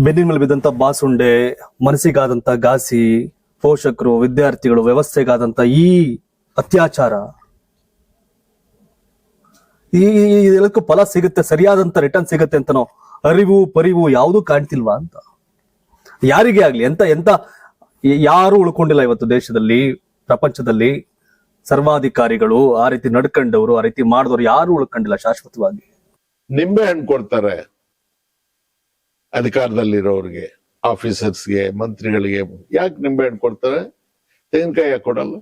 ಬೆನ್ನಿನ ಮೇಲೆ ಬಿದ್ದಂತ ಬಾಸುಂಡೆ, ಮನಸ್ಸಿಗಾದಂತ ಘಾಸಿ, ಪೋಷಕರು, ವಿದ್ಯಾರ್ಥಿಗಳು, ವ್ಯವಸ್ಥೆಗಾದಂತ ಈ ಅತ್ಯಾಚಾರ, ಈ ಇದಕ್ಕೂ ಫಲ ಸಿಗುತ್ತೆ, ಸರಿಯಾದಂತ ರಿಟರ್ನ್ ಸಿಗುತ್ತೆ ಅಂತನೋ ಅರಿವು ಪರಿವು ಯಾವುದೂ ಕಾಣ್ತಿಲ್ವಾ ಅಂತ. ಯಾರಿಗೇ ಆಗ್ಲಿ, ಎಂತ ಯಾರು ಉಳ್ಕೊಂಡಿಲ್ಲ ಇವತ್ತು ದೇಶದಲ್ಲಿ, ಪ್ರಪಂಚದಲ್ಲಿ. ಸರ್ವಾಧಿಕಾರಿಗಳು, ಆ ರೀತಿ ನಡ್ಕೊಂಡವರು, ಆ ರೀತಿ ಮಾಡಿದವರು ಯಾರು ಉಳ್ಕೊಂಡಿಲ್ಲ ಶಾಶ್ವತವಾಗಿ. ನಿಂಬೆ ಹಣ್ಣು ಕೊಡ್ತಾರೆ ಅಧಿಕಾರದಲ್ಲಿರೋರಿಗೆ, ಆಫೀಸರ್ಸ್ಗೆ, ಮಂತ್ರಿಗಳಿಗೆ. ಯಾಕೆ ನಿಂಬೆ ಹಣ್ಣು ಕೊಡ್ತಾರೆ? ತೆಂಗಿನಕಾಯಿ ಯಾಕೆ ಕೊಡಲ್ಲ?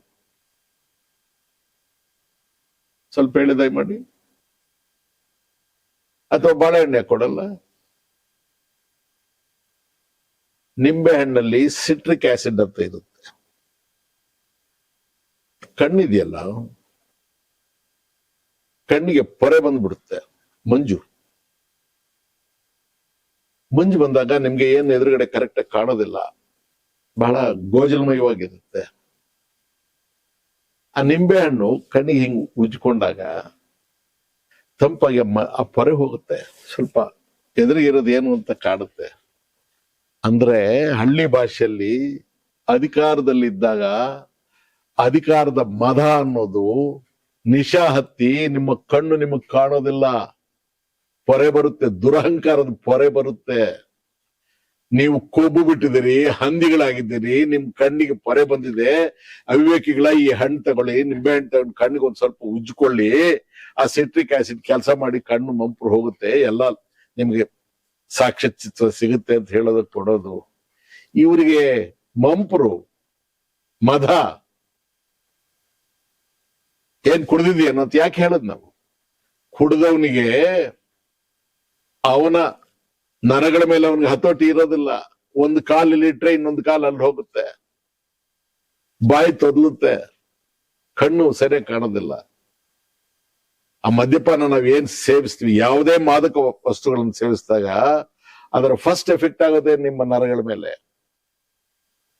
ಸ್ವಲ್ಪ ಹೇಳಿ ದಯಮಾಡಿ. ಅಥವಾ ಬಾಳೆಹಣ್ಣು ಯಾಕೆ ಕೊಡಲ್ಲ? ನಿಂಬೆ ಹಣ್ಣಲ್ಲಿ ಸಿಟ್ರಿಕ್ ಆಸಿಡ್ ಅಂತ ಇರುತ್ತೆ. ಕಣ್ಣಿದೆಯಲ್ಲ, ಕಣ್ಣಿಗೆ ಪೊರೆ ಬಂದ್ಬಿಡುತ್ತೆ. ಮಂಜು ಬಂದಾಗ ನಿಮ್ಗೆ ಏನ್ ಎದುರುಗಡೆ ಕರೆಕ್ಟ್ ಆಗಿ ಕಾಣೋದಿಲ್ಲ, ಬಹಳ ಗೋಜಲ್ಮಯವಾಗಿರುತ್ತೆ. ಆ ನಿಂಬೆ ಹಣ್ಣು ಕಣ್ಣಿಗೆ ಹಿಂಗ್ ಉಜ್ಕೊಂಡಾಗ ತಂಪಾಗಿ ಆ ಪೊರೆ ಹೋಗುತ್ತೆ, ಸ್ವಲ್ಪ ಎದುರಿಗಿರೋದು ಏನು ಅಂತ ಕಾಣುತ್ತೆ. ಅಂದ್ರೆ ಹಳ್ಳಿ ಭಾಷೆಯಲ್ಲಿ ಅಧಿಕಾರದಲ್ಲಿದ್ದಾಗ ಅಧಿಕಾರದ ಮದ ಅನ್ನೋದು ನಿಶಾ ಹತ್ತಿ ನಿಮ್ಮ ಕಣ್ಣು ನಿಮಗ್ ಕಾಣೋದಿಲ್ಲ, ಪೊರೆ ಬರುತ್ತೆ, ದುರಹಂಕಾರದ ಪೊರೆ ಬರುತ್ತೆ. ನೀವು ಕೊಬ್ಬು ಬಿಟ್ಟಿದ್ದೀರಿ, ಹಂದಿಗಳಾಗಿದ್ದೀರಿ, ನಿಮ್ ಕಣ್ಣಿಗೆ ಪೊರೆ ಬಂದಿದೆ. ಅವಿವೇಕಿಗಳ ಈ ಹಣ್ಣು ತಗೊಳ್ಳಿ, ನಿಂಬೆ ಹಣ್ಣು ತಗೊಂಡು ಕಣ್ಣಿಗೆ ಒಂದ್ ಸ್ವಲ್ಪ ಉಜ್ಕೊಳ್ಳಿ, ಆ ಸಿಟ್ರಿಕ್ ಆಸಿಡ್ ಕೆಲಸ ಮಾಡಿ ಕಣ್ಣು ಮಂಪರು ಹೋಗುತ್ತೆ, ಎಲ್ಲ ನಿಮ್ಗೆ ಸಾಕ್ಷ್ಯ ಚಿತ್ರ ಸಿಗುತ್ತೆ ಅಂತ ಹೇಳೋದಕ್ಕೆ ಕೊಡೋದು. ಇವರಿಗೆ ಮಂಪರು ಮದ ಏನ್ ಕುಡ್ದಿದ್ಯೇನೋ ಅಂತ ಯಾಕೆ ಹೇಳದ್ ನಾವು? ಕುಡ್ದವನಿಗೆ ಅವನ ನರಗಳ ಮೇಲೆ ಅವನಿಗೆ ಹತೋಟಿ ಇರೋದಿಲ್ಲ. ಒಂದು ಕಾಲಲ್ಲಿ ಇಟ್ರೆ ಇನ್ನೊಂದು ಕಾಲ ಅಲ್ಲಿ ಹೋಗುತ್ತೆ, ಬಾಯಿ ತೊದಲುತ್ತೆ, ಕಣ್ಣು ಸರಿಯಾಗಿ ಕಾಣೋದಿಲ್ಲ. ಆ ಮದ್ಯಪಾನ ನಾವ್ ಏನ್ ಸೇವಿಸ್ತೀವಿ, ಯಾವುದೇ ಮಾದಕ ವಸ್ತುಗಳನ್ನು ಸೇವಿಸಿದಾಗ ಅದರ ಫಸ್ಟ್ ಎಫೆಕ್ಟ್ ಆಗೋದೇ ನಿಮ್ಮ ನರಗಳ ಮೇಲೆ.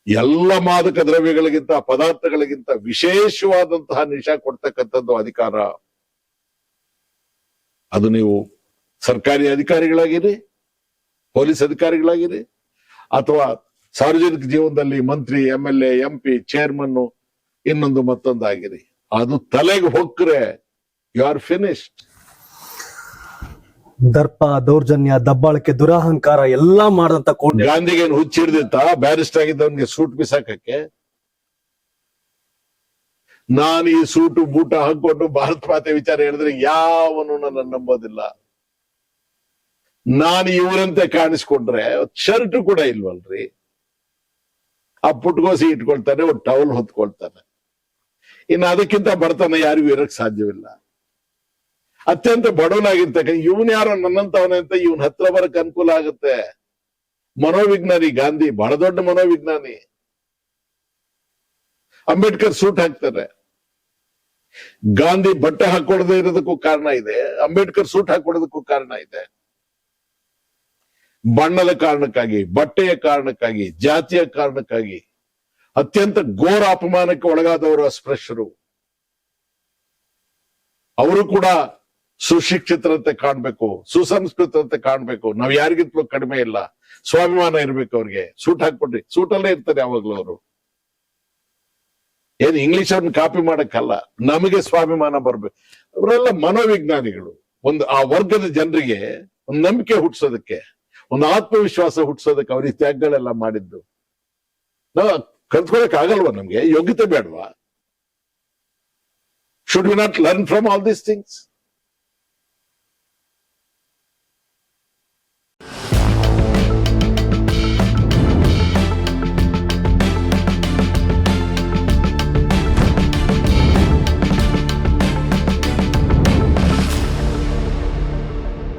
ಎಲ್ಲ ಮಾದಕ ದ್ರವ್ಯಗಳಿಗಿಂತ, ಪದಾರ್ಥಗಳಿಗಿಂತ ವಿಶೇಷವಾದಂತಹ ನಿಶಾ ಕೊಡ್ತಕ್ಕಂಥದ್ದು ಅಧಿಕಾರ. ಅದು ನೀವು ಸರ್ಕಾರಿ ಅಧಿಕಾರಿಗಳಾಗಿರಿ, ಪೊಲೀಸ್ ಅಧಿಕಾರಿಗಳಾಗಿರಿ, ಅಥವಾ ಸಾರ್ವಜನಿಕ ಜೀವನದಲ್ಲಿ ಮಂತ್ರಿ, MLA, MP, ಚೇರ್ಮನ್, ಇನ್ನೊಂದು ಮತ್ತೊಂದು ಆಗಿರಿ. ಅದು ತಲೆಗೆ ಹೊಕ್ಕರೆ ಯು ಆರ್ ಫಿನಿಶ್ಡ್. ದರ್ಪ, ದೌರ್ಜನ್ಯ, ದಬ್ಬಾಳಿಕೆ, ದುರಹಂಕಾರ ಎಲ್ಲಾ ಮಾಡದಂತ ಗಾಂಧಿಗೆ ಏನು ಹುಚ್ಚಿಡ್ದಿತ್ತ ಬ್ಯಾರಿಸ್ಟರ್ ಆಗಿದ್ದವನಿಗೆ ಸೂಟ್ ಬಿಸಾಕಕ್ಕೆ? ನಾನು ಈ ಸೂಟು ಬೂಟ ಹಾಕೊಂಡು ಭಾರತ ಮಾತೆ ವಿಚಾರ ಹೇಳಿದ್ರೆ ಯಾವನು ನನ್ನ ನಂಬೋದಿಲ್ಲ. ನಾನು ಇವರಂತೆ ಕಾಣಿಸ್ಕೊಂಡ್ರೆ ಶರ್ಟ್ ಕೂಡ ಇಲ್ವಲ್ರಿ, ಆ ಪುಟ್ಗೋಸಿ ಇಟ್ಕೊಳ್ತಾನೆ, ಒಂದು ಟವಲ್ ಹೊತ್ಕೊಳ್ತಾನೆ. ಇನ್ನು ಅದಕ್ಕಿಂತ ಬಡತನ ಯಾರಿಗೂ ಇರಕ್ ಸಾಧ್ಯವಿಲ್ಲ. ಅತ್ಯಂತ ಬಡವನಾಗಿರ್ತಕ್ಕ ಇವನ್ ಯಾರೋ ನನ್ನಂತವನೇ ಅಂತ ಇವನ್ ಹತ್ರ ಬರಕ್ ಅನುಕೂಲ ಆಗುತ್ತೆ. ಮನೋವಿಜ್ಞಾನಿ ಗಾಂಧಿ, ಬಹಳ ದೊಡ್ಡ ಮನೋವಿಜ್ಞಾನಿ. ಅಂಬೇಡ್ಕರ್ ಸೂಟ್ ಹಾಕ್ತಾರೆ. ಗಾಂಧಿ ಬಟ್ಟೆ ಹಾಕೊಡದೇ ಇರೋದಕ್ಕೂ ಕಾರಣ ಇದೆ, ಅಂಬೇಡ್ಕರ್ ಸೂಟ್ ಹಾಕೊಡೋದಕ್ಕೂ ಕಾರಣ ಇದೆ. ಬಣ್ಣದ ಕಾರಣಕ್ಕಾಗಿ, ಬಟ್ಟೆಯ ಕಾರಣಕ್ಕಾಗಿ, ಜಾತಿಯ ಕಾರಣಕ್ಕಾಗಿ ಅತ್ಯಂತ ಘೋರ ಅಪಮಾನಕ್ಕೆ ಒಳಗಾದವರು ಅಸ್ಪೃಶ್ಯರು. ಅವರು ಕೂಡ ಸುಶಿಕ್ಷಿತರಂತೆ ಕಾಣ್ಬೇಕು, ಸುಸಂಸ್ಕೃತರಂತೆ ಕಾಣ್ಬೇಕು. ನಾವ್ ಯಾರಿಗಿಂತಲೂ ಕಡಿಮೆ ಇಲ್ಲ, ಸ್ವಾಭಿಮಾನ ಇರ್ಬೇಕು ಅವ್ರಿಗೆ. ಸೂಟ್ ಹಾಕ್ಬಿಟ್ರಿ, ಸೂಟಲ್ಲೇ ಇರ್ತಾರೆ ಯಾವಾಗ್ಲೂ ಅವರು. ಏನ್ ಇಂಗ್ಲಿಷ್ ಅವ್ರನ್ನ ಕಾಪಿ ಮಾಡಕ್ಕಲ್ಲ, ನಮಗೆ ಸ್ವಾಭಿಮಾನ ಬರ್ಬೇಕು. ಅವರೆಲ್ಲ ಮನೋವಿಜ್ಞಾನಿಗಳು. ಆ ವರ್ಗದ ಜನರಿಗೆ ಒಂದು ನಂಬಿಕೆ ಹುಟ್ಟಿಸೋದಕ್ಕೆ, ಒಂದು ಆತ್ಮವಿಶ್ವಾಸ ಹುಟ್ಟಿಸೋದಕ್ಕೆ ಅವ್ರ ಈ ತ್ಯಾಗಗಳೆಲ್ಲ ಮಾಡಿದ್ದು. ನಾವು ಕಲ್ತ್ಕೊಳಕ್ ಆಗಲ್ವಾ? ನಮ್ಗೆ ಯೋಗ್ಯತೆ ಬೇಡವಾ? Should we not learn from all these things?